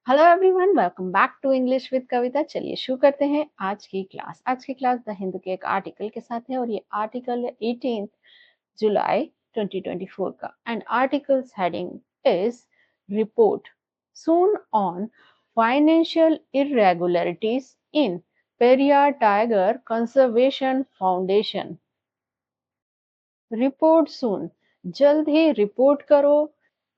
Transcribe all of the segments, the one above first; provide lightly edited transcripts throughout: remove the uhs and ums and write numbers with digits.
Hello everyone, welcome back to English with Kavita. चलिए शुरू करते हैं आज की क्लास द हिंदू के एक आर्टिकल के साथ है और ये आर्टिकल 18 जुलाई 2024 का and articles heading is report soon on financial irregularities in Periyar Tiger Conservation Foundation. Report soon, जल्द ही रिपोर्ट करो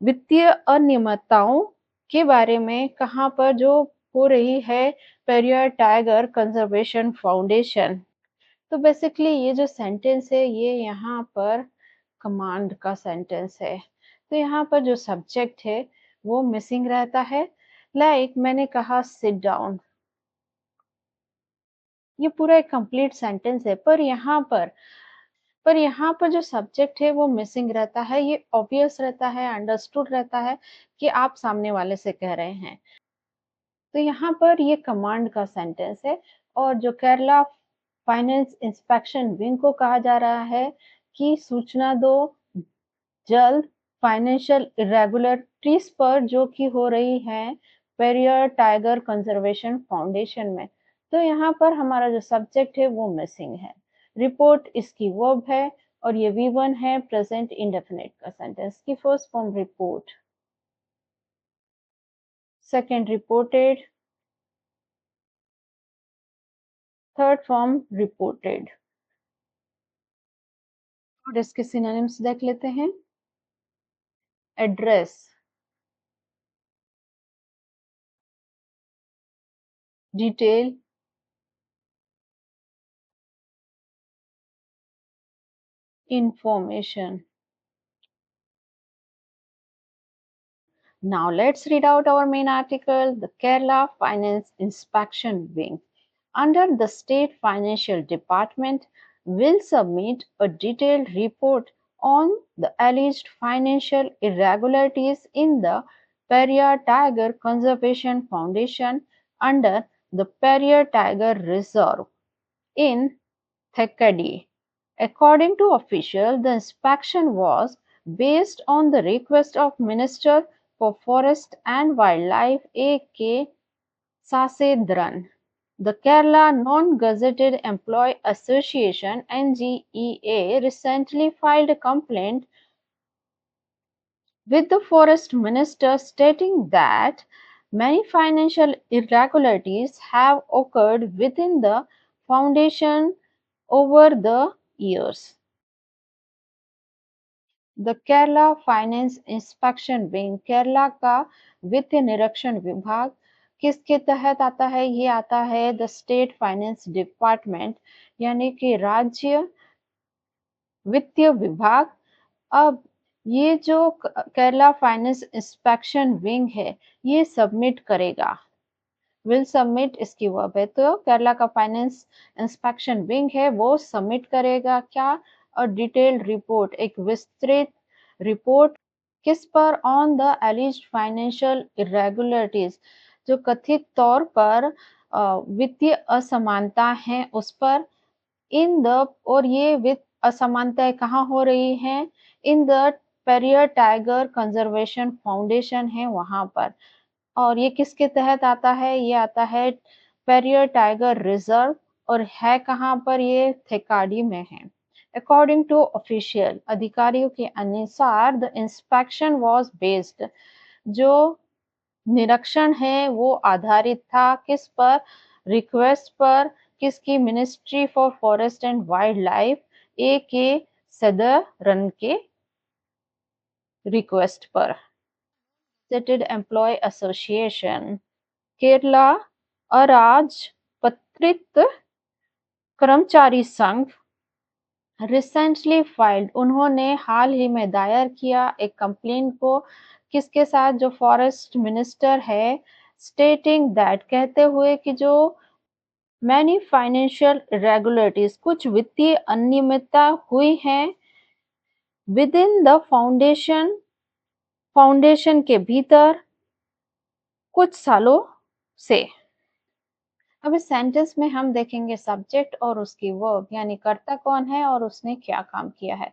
वित्तीय अनियमितताओं के बारे में कहाँ पर जो हो रही है पेरियार टाइगर कंजर्वेशन फाउंडेशन। तो बेसिकली ये जो सेंटेंस है ये यहाँ पर कमांड का सेंटेंस है। तो यहाँ पर जो सब्जेक्ट है वो मिसिंग रहता है। लाइक मैंने कहा सिट डाउन, ये पूरा एक कंप्लीट सेंटेंस है पर यहाँ पर जो सब्जेक्ट है वो मिसिंग रहता है। ये ऑब्वियस रहता है, अंडरस्टूड रहता है कि आप सामने वाले से कह रहे हैं। तो यहाँ पर ये कमांड का सेंटेंस है और जो केरला फाइनेंस इंस्पेक्शन विंग को कहा जा रहा है कि सूचना दो जल्द फाइनेंशियल इरेगुलरिटीज पर जो कि हो रही है पेरियार टाइगर कंजर्वेशन फाउंडेशन में। तो यहाँ पर हमारा जो सब्जेक्ट है वो मिसिंग है। रिपोर्ट इसकी वर्ब है और ये V1 है, प्रेजेंट इंडेफिनिट का सेंटेंस की first form report, second reported, third form reported. और इसके सिनोनिम्स देख लेते हैं। Address, detail, information. Now let's read out our main article, the Kerala Finance Inspection Wing. Under the State Financial Department will submit a detailed report on the alleged financial irregularities in the Periyar Tiger Conservation Foundation under the Periyar Tiger Reserve in Thekkady. According to officials, the inspection was based on the request of Minister for Forest and Wildlife A.K. Sasedran. The Kerala Non-Gazetted Employee Association (NGEA) recently filed a complaint with the Forest Minister stating that many financial irregularities have occurred within the foundation over the years. The Kerala finance inspection wing, Kerala का वित्तीय निरीक्षण विभाग किसके तहत आता है? ये आता है द स्टेट फाइनेंस डिपार्टमेंट, यानी कि राज्य वित्तीय विभाग। अब ये जो केरला फाइनेंस इंस्पेक्शन विंग है ये सबमिट करेगा, विल सबमिट इसकी वर्ब है। तो केरला का फाइनेंस इंस्पेक्शन विंग है वो सबमिट करेगा क्या? और डिटेल्ड रिपोर्ट, एक विस्तृत रिपोर्ट किस पर? ऑन द एलिज्ड फाइनेंशियल इरेगुलरिटीज, जो कथित तौर पर वित्तीय असमानता है उस पर। इन द, और ये वित्त असमानताएं कहाँ हो रही हैं? In the Periyar Tiger Conservation foundation है वहां पर। और ये किसके तहत आता है? ये आता है पेरियार टाइगर रिजर्व, और है कहाँ पर? ये थेकाडी में है। अकॉर्डिंग टू ऑफिशियल, अधिकारियों के अनुसार द इंस्पेक्शन वाज बेस्ड, जो निरीक्षण है वो आधारित था किस पर? रिक्वेस्ट पर। किसकी? Ministry for forest and wild life A.K. Southern के रिक्वेस्ट पर। Gazetted Employee Association, केरला अराजपत्रित कर्मचारी संघ रिसेंटली फाइल्ड, उन्होंने हाल ही में दायर किया एक कंप्लेंट को किसके साथ? जो फॉरेस्ट मिनिस्टर है, स्टेटिंग दैट, कहते हुए कि जो मैनी फाइनेंशियल इरेगुलरिटीज, कुछ वित्तीय अनियमितता हुई हैं with in the foundation, foundation के भीतर कुछ सालों से। अब इस सेंटेंस में हम देखेंगे सब्जेक्ट और उसकी वर्ब, यानी कर्ता कौन है और उसने क्या काम किया है।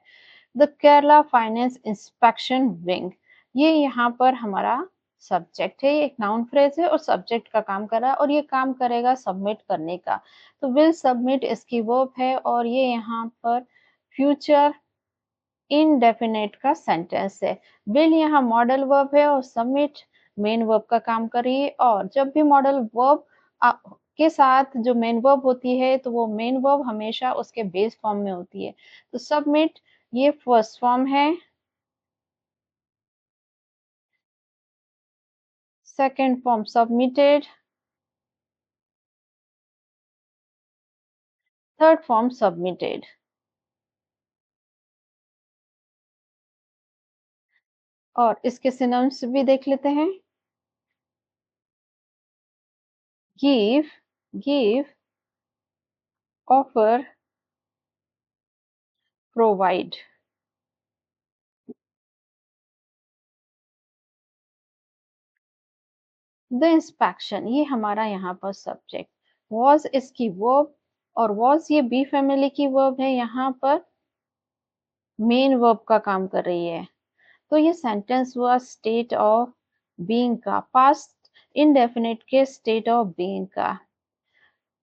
The Kerala finance inspection wing, ये यहाँ पर हमारा सब्जेक्ट है, ये एक नाउन फ्रेज है और सब्जेक्ट का काम कर रहा है और ये काम करेगा सबमिट करने का। तो विल सबमिट इसकी वर्ब है और ये यहाँ पर फ्यूचर इनडेफिनिट का सेंटेंस है। विल यहाँ मॉडल वर्ब है और सबमिट मेन वर्ब का काम कर रही है और जब भी मॉडल वर्ब के साथ जो मेन वर्ब होती है तो वो मेन वर्ब हमेशा उसके बेस फॉर्म में होती है। तो सबमिट ये फर्स्ट फॉर्म है, second form submitted, third form submitted. और इसके सिनोनिम्स भी देख लेते हैं। Give, give, offer, provide. The inspection ये हमारा यहाँ पर सब्जेक्ट, वॉज इसकी वर्ब और वॉज ये बी फैमिली की वर्ब है, यहाँ पर मेन वर्ब का काम कर रही है। तो ये सेंटेंस हुआ स्टेट ऑफ बीइंग का, पास्ट इंडेफिनिट के स्टेट ऑफ बीइंग का।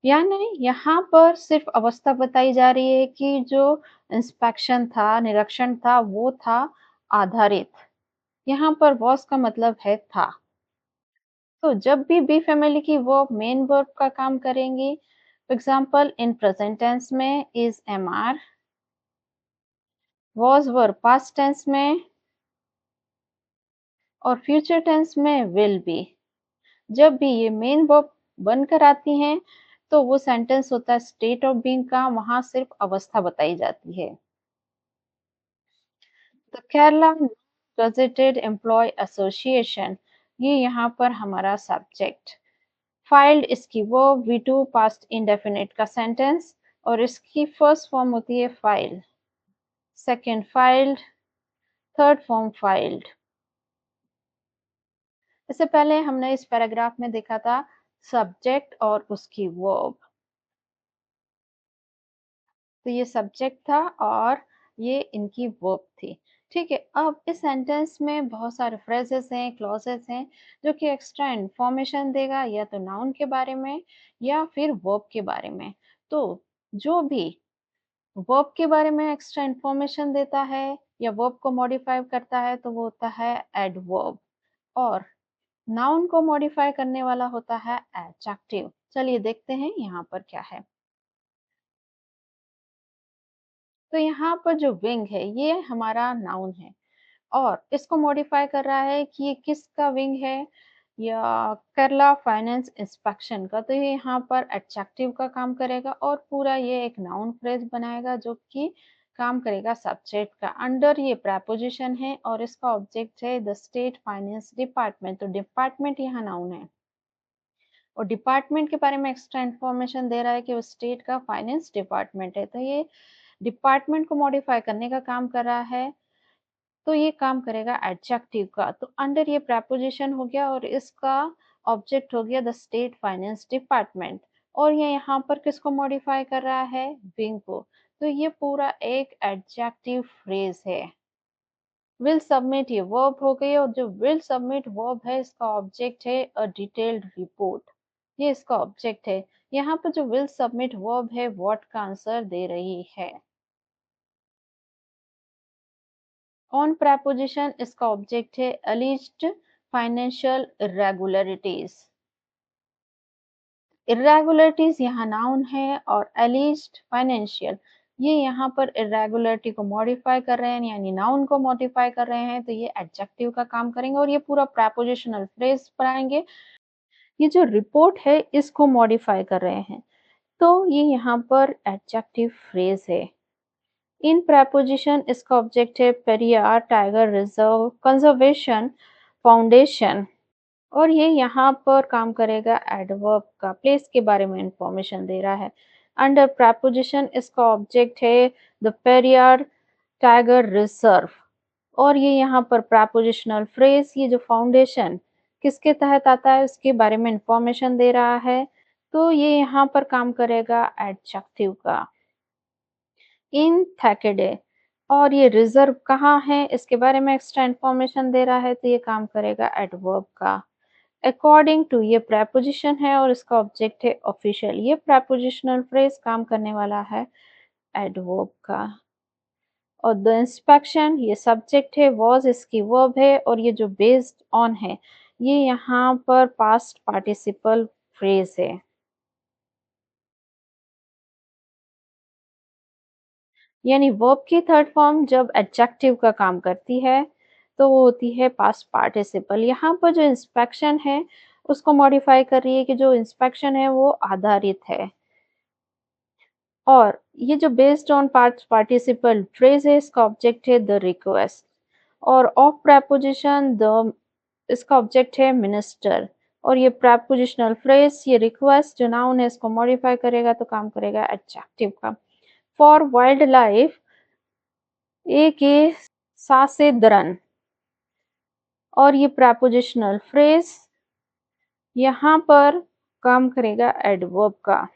यानी यहाँ पर सिर्फ अवस्था बताई जा रही है कि जो इंस्पेक्शन था, निरीक्षण था, वो था आधारित। यहाँ पर वॉज का मतलब है था। तो जब भी बी फैमिली की वर्ब मेन वर्ब का काम करेंगी, for example in present tense में is am are, was verb past tense में और फ्यूचर टेंस में विल बी। जब भी ये मेन वर्ब बनकर आती हैं तो वो सेंटेंस होता है स्टेट ऑफ बीइंग का, वहां सिर्फ अवस्था बताई जाती है। तो केरला गजेटेड एम्प्लॉय एसोसिएशन ये यहाँ पर हमारा सब्जेक्ट, फाइल्ड इसकी वर्ब V2 पास्ट इंडेफिनिट का सेंटेंस और इसकी फर्स्ट फॉर्म होती है file, second filed, third form filed. इससे पहले हमने इस पैराग्राफ में देखा था सब्जेक्ट और उसकी वर्ब। तो ये सब्जेक्ट था और ये इनकी वर्ब थी। ठीक है, अब इस सेंटेंस में बहुत सारे फ्रेजेस हैं, क्लॉजेस हैं जो कि एक्स्ट्रा इंफॉर्मेशन देगा या तो नाउन के बारे में या फिर वर्ब के बारे में। तो जो भी वर्ब के बारे में एक्स्ट्रा इंफॉर्मेशन देता है या वर्ब को मॉडिफाई करता है तो वो होता है एडवर्ब और नाउन को मॉडिफाई करने वाला होता है एडजेक्टिव। चलिए देखते हैं यहाँ पर क्या है। तो यहाँ पर जो विंग है ये हमारा नाउन है और इसको मॉडिफाई कर रहा है कि ये किसका विंग है, या केरला फाइनेंस इंस्पेक्शन का। तो ये यहाँ पर एडजेक्टिव का काम करेगा और पूरा ये एक नाउन फ्रेज बनाएगा जो कि काम करेगा सब्जेक्ट का। अंडर ये प्रेपोजिशन है और इसका ऑब्जेक्ट है द स्टेट फाइनेंस डिपार्टमेंट। तो डिपार्टमेंट यहाँ नाउन है और डिपार्टमेंट के बारे में एक्स्ट्रा इन्फॉर्मेशन दे रहा है कि वो स्टेट का फाइनेंस डिपार्टमेंट है। तो ये डिपार्टमेंट को मॉडिफाई करने का काम कर रहा है, तो ये काम करेगा एडजेक्टिव का। तो अंडर ये प्रेपोजिशन हो गया और इसका ऑब्जेक्ट हो गया द स्टेट फाइनेंस डिपार्टमेंट और ये यहाँ पर किसको मॉडिफाई कर रहा है, विंग को। तो ये पूरा एक एडजेक्टिव फ्रेज है। विल सबमिट ये वर्ब हो गई और जो विल सबमिट वर्ब है इसका ऑब्जेक्ट है अ डिटेल्ड रिपोर्ट। ये इसका ऑब्जेक्ट है। यहाँ पर जो विल सबमिट वर्ब है व्हाट का आंसर दे रही है। ऑन प्रेपोजिशन इसका ऑब्जेक्ट है अलिज्ड फाइनेंशियल इरेगुलरिटीज। इरेगुलरिटीज यहाँ नाउन है और अलिज्ड फाइनेंशियल ये यहाँ पर इरेगुलरिटी को मॉडिफाई कर रहे हैं, यानी नाउन को मॉडिफाई कर रहे हैं। तो ये एडजेक्टिव का काम करेंगे और ये पूरा प्रेपोजिशनल फ्रेज बनाएंगे। ये जो रिपोर्ट है इसको मॉडिफाई कर रहे हैं तो ये यहाँ पर एडजेक्टिव फ्रेज है। इन प्रेपोजिशन इसका ऑब्जेक्ट है Periyar tiger reserve conservation foundation और ये यहाँ पर काम करेगा एडवर्ब का, प्लेस के बारे में इंफॉर्मेशन दे रहा है। अंडर प्रेपोजिशन इसका ऑब्जेक्ट है द पेरियार टाइगर रिजर्व और ये यहाँ पर प्रेपोजिशनल फ्रेज ये जो फाउंडेशन किसके तहत आता है उसके बारे में इंफॉर्मेशन दे रहा है। तो ये यहाँ पर काम करेगा एडजेक्टिव का। इन थैकेडे और ये रिज़र्व कहाँ है, इसके बारे में एक्स्ट्रा इन्फॉर्मेशन दे रहा है, तो ये काम करेगा एडवर्ब का। अकॉर्डिंग टू ये प्रेपोज़िशन है और इसका ऑब्जेक्ट है ऑफ़िशियल। ये प्रेपोज़िशनल फ्रेज़ काम करने वाला है एडवर्ब का। और द इंस्पेक्शन ये सब्जेक्ट है, वाज़ इसकी वर्ब है और ये जो बेस्ड ऑन है, ये यहाँ पर पास्ट पार्टिसिपल फ्रेज़ है। यानी वर्ब की थर्ड फॉर्म जब एडजेक्टिव का काम करती है, तो वो होती है पास्ट पार्टिसिपल। यहाँ पर जो इंस्पेक्शन है, उसको मॉडिफ़ाई कर रही है कि जो इंस्पेक्शन है वो आधारित है। और ये जो based on past participle phrase है, इसका ऑब्जेक्ट है द रिक्वेस्ट। और ऑफ प्रेपोज़िशन द इसका ऑब्जेक्ट है मिनिस्टर। और ये प्रेपोज़िशनल फ्रेज़ ये रिक्वेस्ट जो नाउन है इसको मॉडिफ़ाई करेगा तो काम करेगा एडजेक्टिव का। फॉर वाइल्ड लाइफ ए के सा से दरन। और ये प्रेपोज़िशनल फ्रेज़ यहाँ पर काम करेगा एडवर्ब का।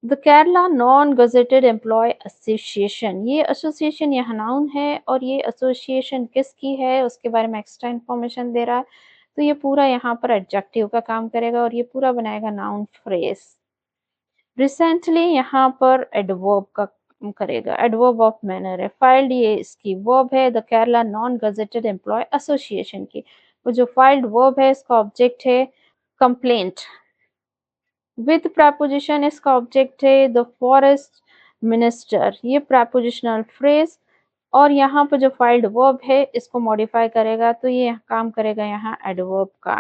The Kerala non gazetted employ association, ये एसोसिएशन यहाँ नाउन है और ये एसोसिएशन किसकी है उसके बारे में एक्स्ट्रा इन्फॉर्मेशन दे रहा है। तो ये पूरा यहाँ पर एडजेक्टिव का काम करेगा और ये पूरा बनाएगा नाउन फ्रेज। रिसेंटली यहाँ पर एडवर्ब का काम करेगा, एडवर्ब ऑफ मैनर है। फाइल्ड ये इसकी वर्ब है, the Kerala non gazetted employ association की। वो जो फाइल्ड वर्ब है इसका ऑब्जेक्ट है कंप्लेंट। विद प्रपोजिशन इसका ऑब्जेक्ट है द फॉरेस्ट मिनिस्टर। ये प्रपोजिशनल फ्रेज और यहाँ पर जो फाइल्ड वर्ब है इसको मॉडिफाई करेगा तो ये काम करेगा यहाँ एडवर्ब का।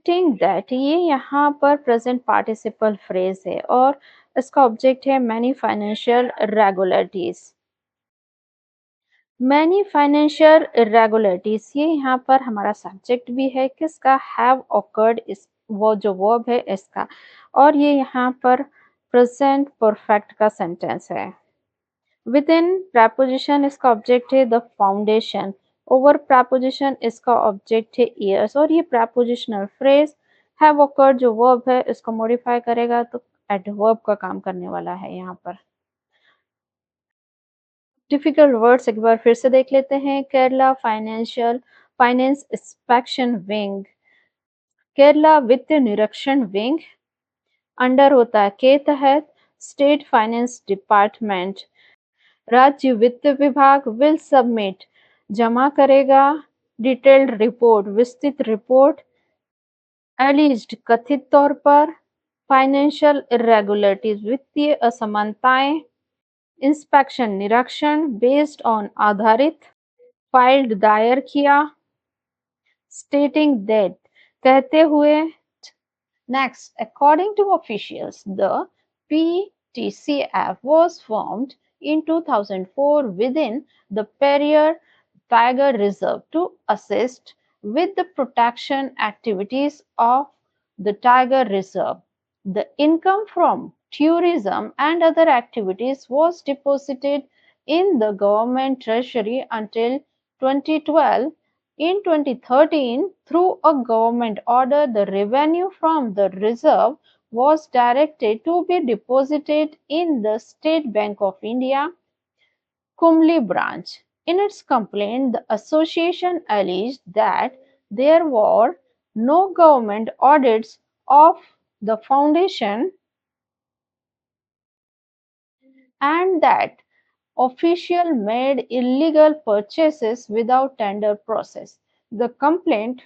थिंक दैट ये यहाँ पर प्रेजेंट पार्टिसिपल फ्रेज है और इसका ऑब्जेक्ट है many financial irregularities. Many financial irregularities ये यहाँ पर हमारा सब्जेक्ट भी है किसका, हैव ऑकर्ड, इस वो जो वर्ब है इसका। और ये यहाँ पर प्रेजेंट परफेक्ट का सेंटेंस है। विद इन प्रपोजिशन इसका ऑब्जेक्ट है द फाउंडेशन। ओवर प्रपोजिशन इसका ऑब्जेक्ट है ईयर्स। और ये प्रपोजिशनल फ्रेज हैव ऑकर्ड जो वर्ब है इसको मॉडिफाई करेगा तो एडवर्ब का काम करने वाला है यहाँ पर। डिफिकल्ट वर्ड्स एक बार फिर से देख लेते हैं। Kerala finance inspection wing. Kerala वित्त निरीक्षण विंग अंडर होता है के तहत स्टेट फाइनेंस डिपार्टमेंट। राज्य वित्त विभाग विल सबमिट जमा करेगा डिटेल्ड रिपोर्ट विस्तृत रिपोर्ट। एलिज्ड कथित तौर पर, फाइनेंशियल इरेगुलरिटीज वित्तीय असमानताएं, इंस्पेक्शन निरीक्षण बेस्ड ऑन आधारित, फाइल्ड दायर किया, stating that कहते हुए। Next, according to officials, the PTCF was formed in 2004 within the Perrier Tiger Reserve to assist with the protection activities of the Tiger Reserve. The income from tourism and other activities was deposited in the government treasury until 2012. In 2013, through a government order, the revenue from the reserve was directed to be deposited in the State Bank of India, Kumli branch. In its complaint, the association alleged that there were no government audits of the foundation and that official made illegal purchases without tender process. The complaint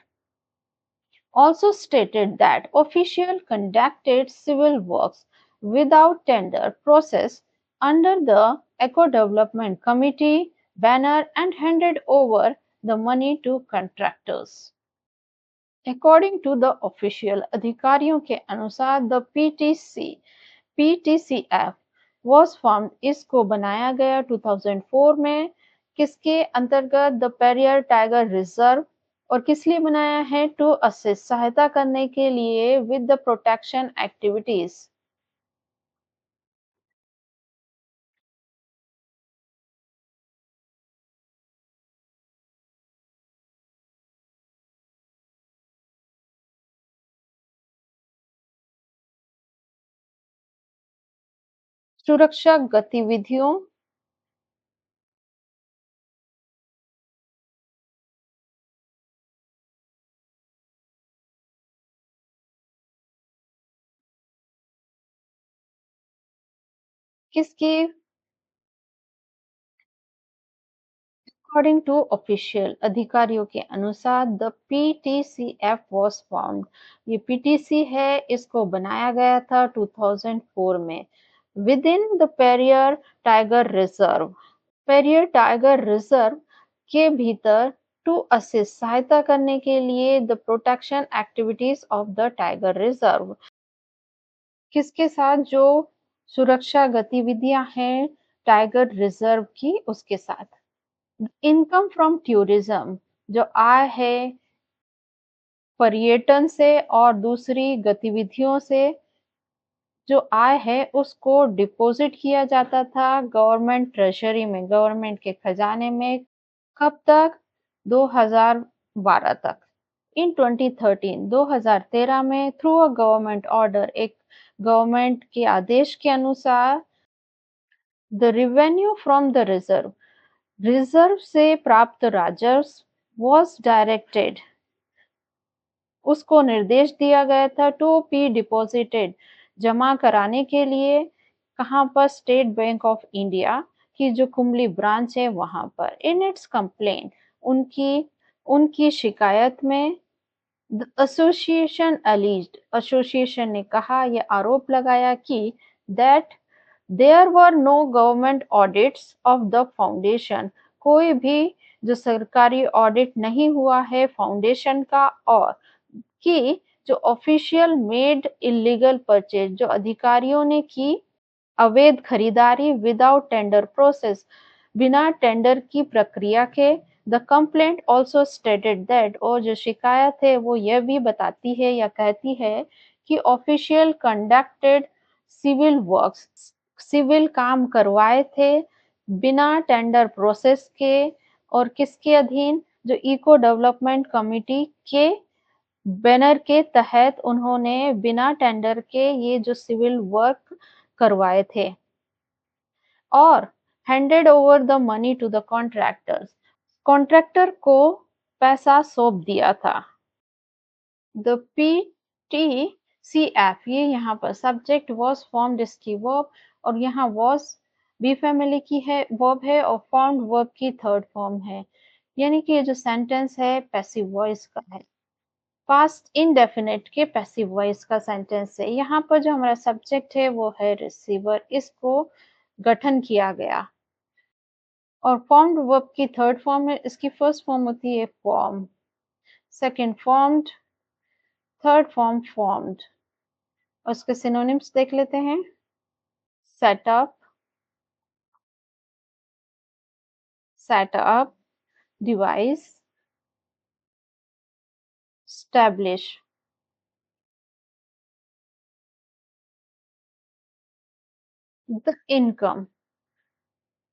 also stated that official conducted civil works without tender process under the Eco Development Committee banner and handed over the money to contractors. According to the official अधिकारियों के अनुसार the PTCF was formed, इसको बनाया गया 2004 में किसके अंतर्गत, the Periyar tiger reserve. और किस लिए बनाया है, टू असिस्ट सहायता करने के लिए विद द प्रोटेक्शन एक्टिविटीज। सुरक्षा गतिविधियों किसकी? अकॉर्डिंग टू ऑफिशियल अधिकारियों के अनुसार द पीटीसीएफ वाज फाउंड। ये पीटीसी है, इसको बनाया गया था 2004 में with in the Periyar tiger reserve. Periyar tiger reserve के भीतर टू असिस्ट सहायता करने के लिए the protection activities of the tiger reserve. किसके साथ? जो सुरक्षा गतिविधियां हैं टाइगर रिजर्व की, उसके साथ। इनकम फ्रॉम टूरिज्म, जो आय है पर्यटन से और दूसरी गतिविधियों से, जो आय है उसको डिपॉजिट किया जाता था गवर्नमेंट ट्रेजरी में, गवर्नमेंट के खजाने में। कब तक? 2012 तक। इन 2013, 2013 में थ्रू अ गवर्नमेंट ऑर्डर, एक गवर्नमेंट के आदेश के अनुसार the revenue from the reserve, reserve से प्राप्त राजस्व वाज डायरेक्टेड, उसको निर्देश दिया गया था टू बी डिपॉजिटेड, जमा कराने के लिए। कहाँ पर? स्टेट बैंक ऑफ इंडिया की जो कुंबली ब्रांच है वहां पर। इन इट्स कंप्लेंट, उनकी उनकी शिकायत में द एसोसिएशन अलीज्ड, एसोसिएशन ने कहा, यह आरोप लगाया कि that there were no government audits of the foundation, कोई भी जो सरकारी ऑडिट नहीं हुआ है फाउंडेशन का, और कि जो ऑफिशियल मेड इलीगल परचेज, जो अधिकारियों ने की अवैध खरीदारी विदाउट टेंडर प्रोसेस, बिना टेंडर की प्रक्रिया के। The complaint also stated that, और जो शिकायत है वो यह भी बताती है या कहती है कि official conducted civil works, civil काम करवाए थे बिना टेंडर प्रोसेस के। और किसके अधीन? जो इको डेवलपमेंट कमिटी के बैनर के तहत उन्होंने बिना टेंडर के ये जो सिविल वर्क करवाए थे, और handed over the money to the contractors, contractor को पैसा सौंप दिया था। द पीटीसीएफ, ये यहाँ पर सब्जेक्ट वॉज फॉर्म्ड, इसकी वर्ब, और यहाँ वॉज बी फैमिली की है वर्ब है, और फॉर्म्ड वर्ब की थर्ड फॉर्म है। यानी कि ये जो सेंटेंस है पैसिव वॉइस का है, पास्ट इंडेफिनिट के पैसिव वॉइस का सेंटेंस है। यहाँ पर जो हमारा सब्जेक्ट है वो है रिसीवर, इसको गठन किया गया। और फॉर्म्ड वर्ब की थर्ड फॉर्म है, इसकी फर्स्ट फॉर्म होती है form, second formed, third form formed. और उसके सिनोनिम्स देख लेते हैं। Setup, setup, device, establish. The income,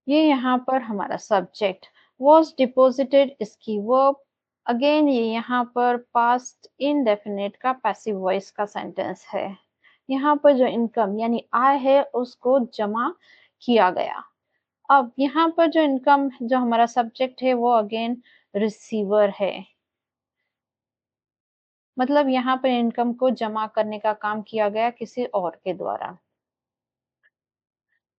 ये यहाँ पर हमारा सब्जेक्ट, वॉज डिपॉजिटेड इसकी वर्ब, अगेन ये यहाँ पर पास्ट इंडेफिनिट का पैसिव वॉइस का सेंटेंस है। यहाँ पर जो इनकम यानी आय है उसको जमा किया गया। अब यहाँ पर जो इनकम, जो हमारा सब्जेक्ट है वो अगेन रिसीवर है, मतलब यहाँ पर इनकम को जमा करने का काम किया गया किसी और के द्वारा।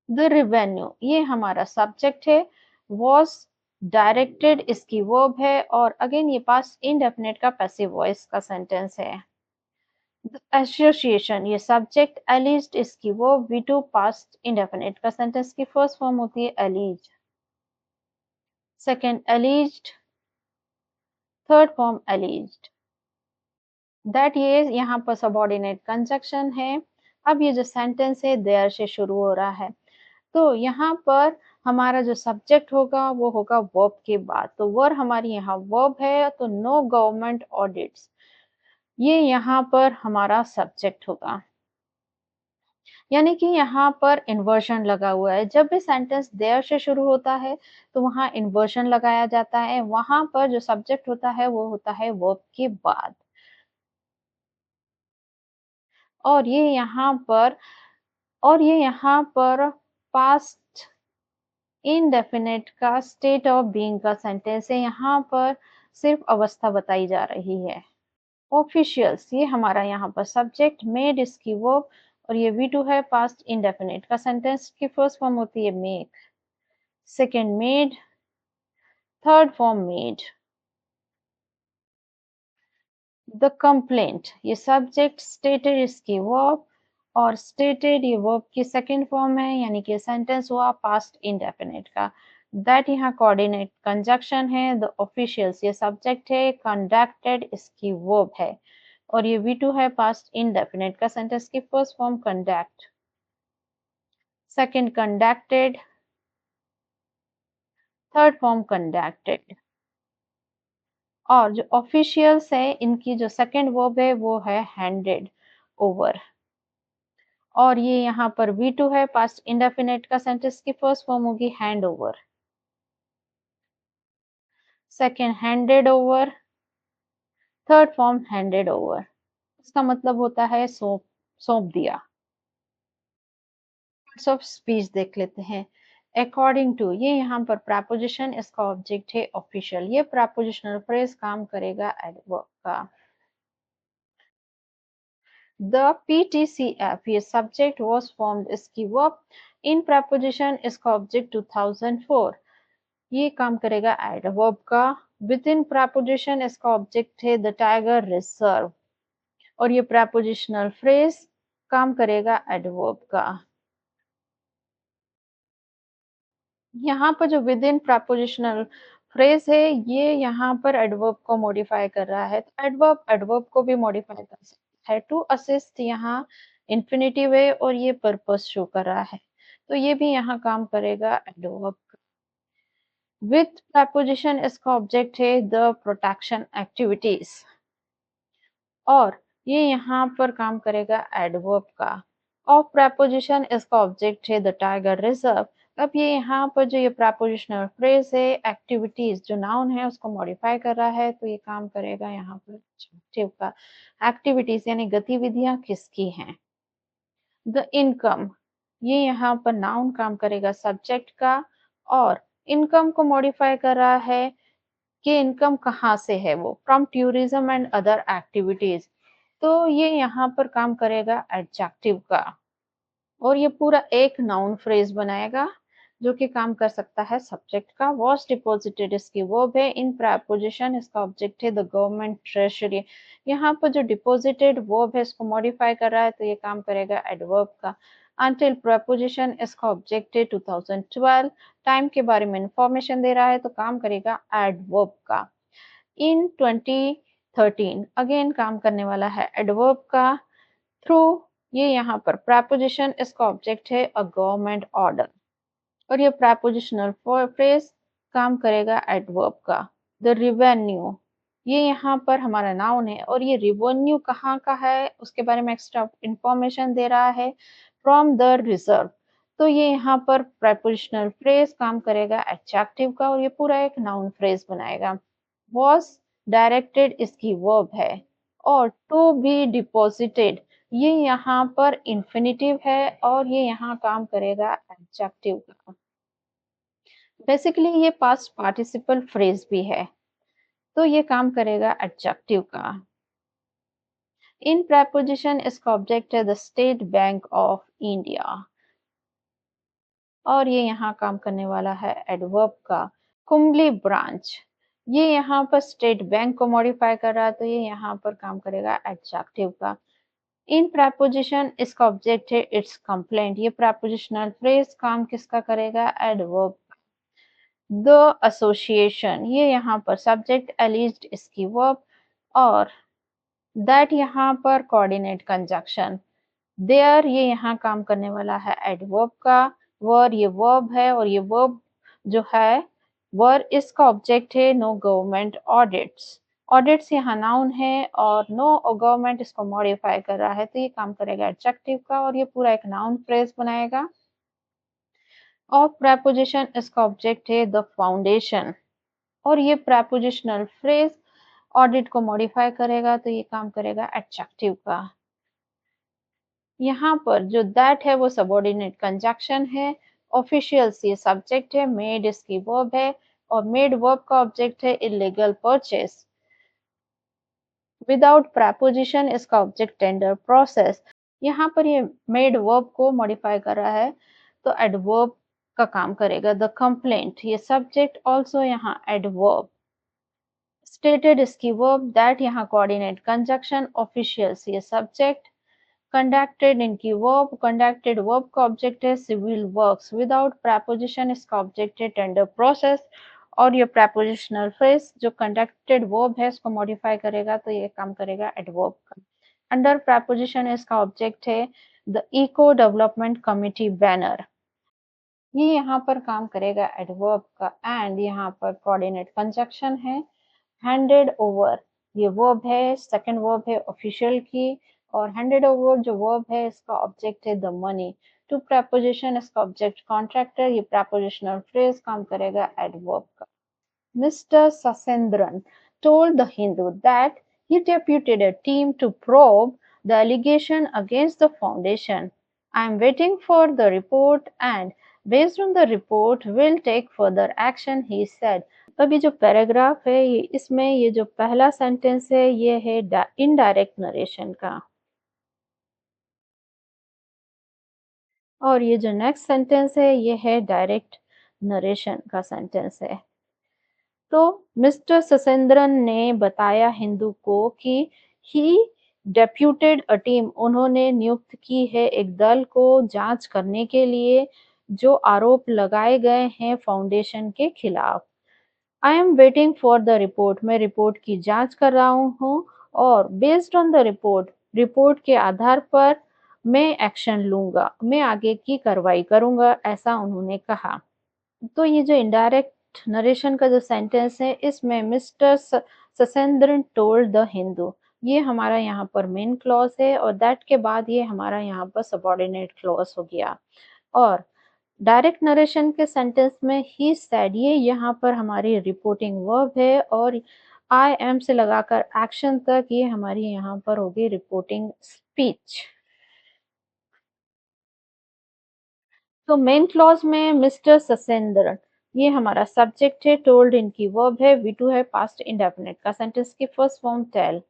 द रेवेन्यू, ये हमारा सब्जेक्ट है, वॉज डायरेक्टेड इसकी वर्ब है, और अगेन ये पास्ट इंडेफिनिट का पैसिव वॉइस का सेंटेंस है। एसोसिएशन, ये सब्जेक्ट, एलिज्ड इसकी verb, V two past indefinite का सेंटेंस की फर्स्ट फॉर्म होती है allege, second alleged, third form alleged. That, ये यहाँ पर सबऑर्डिनेट कंजक्शन है। अब ये जो सेंटेंस है देयर से शुरू हो रहा है, तो यहाँ पर हमारा जो सब्जेक्ट होगा वो होगा वर्ब के बाद। तो वर हमारी यहाँ वर्ब है, तो नो गवर्नमेंट ऑडिट्स, ये यहाँ पर हमारा सब्जेक्ट होगा। यानी कि यहाँ पर इन्वर्शन लगा हुआ है। जब भी सेंटेंस देयर से शुरू होता है तो वहाँ इन्वर्शन लगाया जाता है, वहां पर जो सब्जेक्ट होता है वो होता है वर्ब के बाद। और ये यहाँ पर और ये यहाँ पर पास्ट इनडेफिनिट का स्टेट ऑफ बीइंग का सेंटेंस है, यहाँ पर सिर्फ अवस्था बताई जा रही है। ऑफिशियल्स, ये हमारा यहाँ पर सब्जेक्ट, मेड इसकी वर्ब, और ये V2 है पास्ट इंडेफिनिट का। सेंटेंस की फर्स्ट फॉर्म होती है make, second made, third form made. The complaint, ये सब्जेक्ट, स्टेटेड इसकी वर्ब, और स्टेटेड ये वर्ब की सेकंड फॉर्म है, यानी कि सेंटेंस हुआ पास्ट इंडेफिनिट का। दैट यहाँ कोऑर्डिनेट कंजक्शन है। द ऑफिशियल्स ये सब्जेक्ट है, कंडक्टेड इसकी वर्ब है, और ये V2 है पास्ट इंडेफिनिट का। सेंटेंस की first form conduct, second conducted, third form conducted. और जो ऑफिशियल्स है इनकी जो सेकंड वर्ब है वो है हैंडेड ओवर, और ये यहाँ पर V2 है पास्ट इंडेफिनिट का। सेंटेंस की फर्स्ट फॉर्म होगी hand over, second handed over, third form handed over. इसका मतलब होता है सौंप, सौंप दिया। पार्ट्स ऑफ स्पीच देख लेते हैं। अकॉर्डिंग टू, ये यहाँ पर प्रपोजिशन, इसका ऑब्जेक्ट है ऑफिशियल। ये प्रपोजिशनल फ्रेज काम करेगा एडवर्ब का। The PTCF, ये सब्जेक्ट was formed इसकी वर्ब, इन प्रपोजिशन इसका ऑब्जेक्ट 2004, ये काम करेगा एडवर्ब का। विद इन प्रपोजिशन इसका ऑब्जेक्ट है द टाइगर रिजर्व, और ये प्रपोजिशनल फ्रेज काम करेगा एडवर्ब का। यहाँ पर जो विद इन प्रपोजिशनल फ्रेज है ये यहाँ पर एडवर्ब को मॉडिफाई कर रहा है, तो एडवर्ब एडवर्ब को भी मॉडिफाई कर सकता है। टू असिस्ट यहाँ इंफिनिटिव है और ये पर्पस शो कर रहा है, तो ये भी यहाँ काम करेगा एडवर्ब। विथ प्रपोजिशन इसका ऑब्जेक्ट है द प्रोटेक्शन एक्टिविटीज, और ये यहाँ पर काम करेगा एडवर्ब का। ऑफ प्रपोजिशन इसका ऑब्जेक्ट है द टाइगर रिजर्व। अब ये यहाँ पर जो ये प्रपोजिशनल फ्रेज है एक्टिविटीज, जो नाउन है उसको मॉडिफाई कर रहा है, तो ये काम करेगा यहाँ पर एडजेक्टिव का। एक्टिविटीज यानी गतिविधियां किसकी हैं। द इनकम, ये यहाँ पर नाउन काम करेगा सब्जेक्ट का, और इनकम को मॉडिफाई कर रहा है कि इनकम कहाँ से है, वो from tourism and other activities, तो ये यहाँ पर काम करेगा एडजेक्टिव का। और ये पूरा एक नाउन फ्रेज बनाएगा जो कि काम कर सकता है सब्जेक्ट का। वॉज डिपॉजिटेड इसकी वर्ब है, इन प्रपोजिशन इसका ऑब्जेक्ट है द गवर्नमेंट ट्रेजरी। यहाँ पर जो डिपॉजिटेड वर्ब है इसको मॉडिफाई कर रहा है, तो ये काम करेगा एडवर्ब का। अनटिल प्रपोजिशन इसका ऑब्जेक्ट है 2012, टाइम के बारे में इंफॉर्मेशन दे रहा है, तो काम करेगा एडवर्ब का। इन 2013 अगेन काम करने वाला है एडवर्ब का। थ्रू, ये यहाँ पर प्रपोजिशन इसका ऑब्जेक्ट है अ गवर्नमेंट ऑर्डर, और ये प्रपोजिशनल फ्रेज काम करेगा एडवर्ब का। द रिवेन्यू, ये यहाँ पर हमारा नाउन है, और ये रिवेन्यू कहाँ का है उसके बारे में एक्स्ट्रा इंफॉर्मेशन दे रहा है, फ्रॉम द रिजर्व, तो ये यहाँ पर प्रपोजिशनल फ्रेज काम करेगा एडजेक्टिव का, और ये पूरा एक नाउन फ्रेज बनाएगा। वॉज डायरेक्टेड इसकी वर्ब है, और टू बी डिपॉजिटेड ये यहाँ पर इंफिनिटिव है, और ये यहाँ काम करेगा एडजेक्टिव का। बेसिकली ये पास्ट पार्टिसिपल फ्रेज भी है, तो ये काम करेगा एडजेक्टिव का। इन प्रपोजिशन इसका ऑब्जेक्ट है the state bank of India, और ये यहाँ काम करने वाला है एडवर्ब का। कुंबली ब्रांच, ये यहाँ पर स्टेट बैंक को मॉडिफाई कर रहा है, तो ये यहाँ पर काम करेगा एडजेक्टिव का। इन प्रपोजिशन इसका ऑब्जेक्ट है इट्स कंप्लेंट, ये प्रपोजिशनल फ्रेज काम किसका करेगा एडवर्ब। द एसोसिएशन, ये यहाँ पर सब्जेक्ट, एलिज्ड इसकी वर्ब, और दैट यहाँ पर कोऑर्डिनेट कंजक्शन। देयर, ये यहाँ काम करने वाला है एडवर्ब का। वर ये वर्ब है, और ये वर्ब जो है वर इसका ऑब्जेक्ट है नो गवर्नमेंट ऑडिट्स। ऑडिट्स यहाँ नाउन है, और नो गवर्नमेंट इसको मॉडिफाई कर रहा है, तो ये काम करेगा एडजेक्टिव का, और ये पूरा एक नाउन फ्रेज बनाएगा। और प्रपोजिशन इसका ऑब्जेक्ट है द फाउंडेशन, और ये प्रपोजिशनल फ्रेज ऑडिट को मॉडिफाई करेगा, तो ये काम करेगा एडजेक्टिव का। यहाँ पर जो दैट है वो सबऑर्डिनेट कंजक्शन है। ऑफिशियल्स ये सब्जेक्ट है, मेड इसकी वर्ब है, और मेड वर्ब का ऑब्जेक्ट है इलीगल परचेस। विदाउट प्रपोजिशन इसका ऑब्जेक्ट टेंडर प्रोसेस, यहाँ पर ये मेड वर्ब को मॉडिफाई कर रहा है, तो एडवर्ब का काम करेगा। द कंप्लेंट, ये सब्जेक्ट, ऑल्सो यहाँ एडवर्ब। स्टेटेड इसकी वर्ब, दैट यहाँ कोऑर्डिनेट। कंजक्शन ऑफिशियल्स, ये सब्जेक्ट। कंडक्टेड इनकी वर्ब, कंडक्टेड वर्ब का ऑब्जेक्ट है सिविल वर्क्स। विदाउट preposition इसका ऑब्जेक्ट है टेंडर प्रोसेस। और ये prepositional phrase जो कंडक्टेड वर्ब है इसको मॉडिफाई करेगा, तो ये काम करेगा एडवर्ब का। अंडर preposition इसका ऑब्जेक्ट है the eco development committee banner. ये यहाँ पर काम करेगा एडवर्ब का। एंड यहाँ पर कोऑर्डिनेट कंजक्शन है। हैंडेड ओवर, ये वर्ब है, सेकंड वर्ब है ऑफिशियल की। और हैंडेड ओवर जो वर्ब है इसका ऑब्जेक्ट है द मनी। टू preposition इसका ऑब्जेक्ट कॉन्ट्रैक्टर। ये prepositional phrase काम करेगा एडवर्ब का। Mr. Sasendran told The Hindu that he deputed a team to probe the allegation against the foundation. I am waiting for the report and based on the report will take further action, he said. अभी जो paragraph है ये इसमें ये जो पहला sentence है ये है इनडायरेक्ट नरेशन का। और ये जो नेक्स्ट सेंटेंस है ये है डायरेक्ट नरेशन का सेंटेंस है। तो मिस्टर ससेंद्रन ने बताया हिंदू को कि ही डेप्यूटेड अ टीम, उन्होंने नियुक्त की है एक दल को जांच करने के लिए जो आरोप लगाए गए हैं फाउंडेशन के खिलाफ। I am waiting for the report, मैं रिपोर्ट की जांच कर रहा हूँ। और based on the report, report के आधार पर मैं एक्शन लूंगा, मैं आगे की कार्रवाई करूंगा, ऐसा उन्होंने कहा। तो ये जो इनडायरेक्ट नरेशन का जो सेंटेंस है इसमें मिस्टर ससेंद्रन टोल्ड द हिंदू, ये हमारा यहाँ पर मेन क्लॉज है। और दैट के बाद ये हमारा यहाँ पर सबऑर्डिनेट क्लॉज हो गया। और डायरेक्ट नरेशन के सेंटेंस में ही सेड, ये यहाँ पर हमारी रिपोर्टिंग वर्ब है। और आई एम से लगाकर एक्शन तक ये हमारी यहाँ पर होगी रिपोर्टिंग स्पीच। तो मेन क्लॉज में मिस्टर ससेंद्र, ये हमारा सब्जेक्ट है। टोल्ड इनकी वर्ब है। वी टू है पास्ट इंडेफिनिट का। सेंटेंस की first form tell,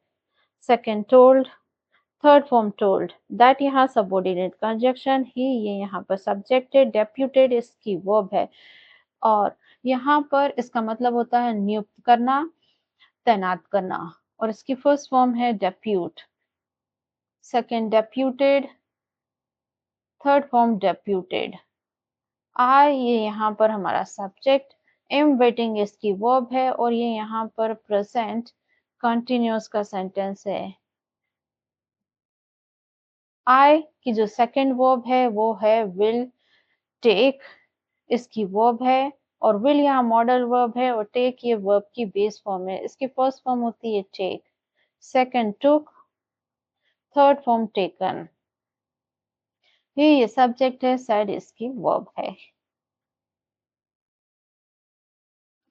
second told, third form told. That यहाँ सबऑर्डिनेट कंजक्शन ही, ये यहाँ पर सब्जेक्ट है। डेप्यूटेड इसकी वर्ब है। और यहाँ पर इसका मतलब होता है नियुक्त करना, तैनात करना। और इसकी फर्स्ट फॉर्म है depute, second deputed, third form deputed. I, ये यहाँ पर हमारा सब्जेक्ट। एम वेटिंग इसकी वर्ब है। और ये यहाँ पर प्रेजेंट कंटिन्यूअस का सेंटेंस है। आई की जो सेकंड वर्ब है वो है विल टेक, इसकी वर्ब है। और विल यहाँ मॉडल वर्ब है और टेक ये वर्ब की बेस फॉर्म है। इसकी फर्स्ट फॉर्म होती है टेक, सेकंड टुक, थर्ड फॉर्म टेकन। ये सब्जेक्ट है, सेड इसकी वर्ब है।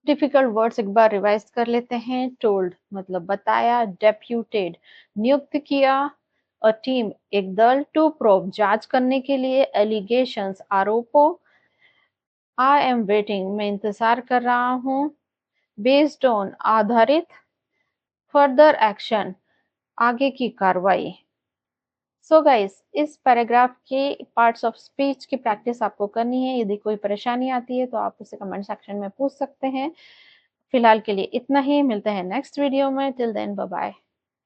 डिफिकल्ट वर्ड्स एक बार रिवाइज कर लेते हैं। टोल्ड मतलब बताया, डेप्यूटेड नियुक्त किया, अ टीम एक दल, टू प्रोब जांच करने के लिए, एलिगेशंस आरोपों, आई एम वेटिंग मैं इंतजार कर रहा हूँ, बेस्ड ऑन आधारित, फर्दर एक्शन आगे की कार्रवाई। सो गाइस, इस पैराग्राफ के पार्ट्स ऑफ स्पीच की प्रैक्टिस आपको करनी है। यदि कोई परेशानी आती है तो आप उसे कमेंट सेक्शन में पूछ सकते हैं। फिलहाल के लिए इतना ही, मिलते हैं नेक्स्ट वीडियो में। Till then bye bye.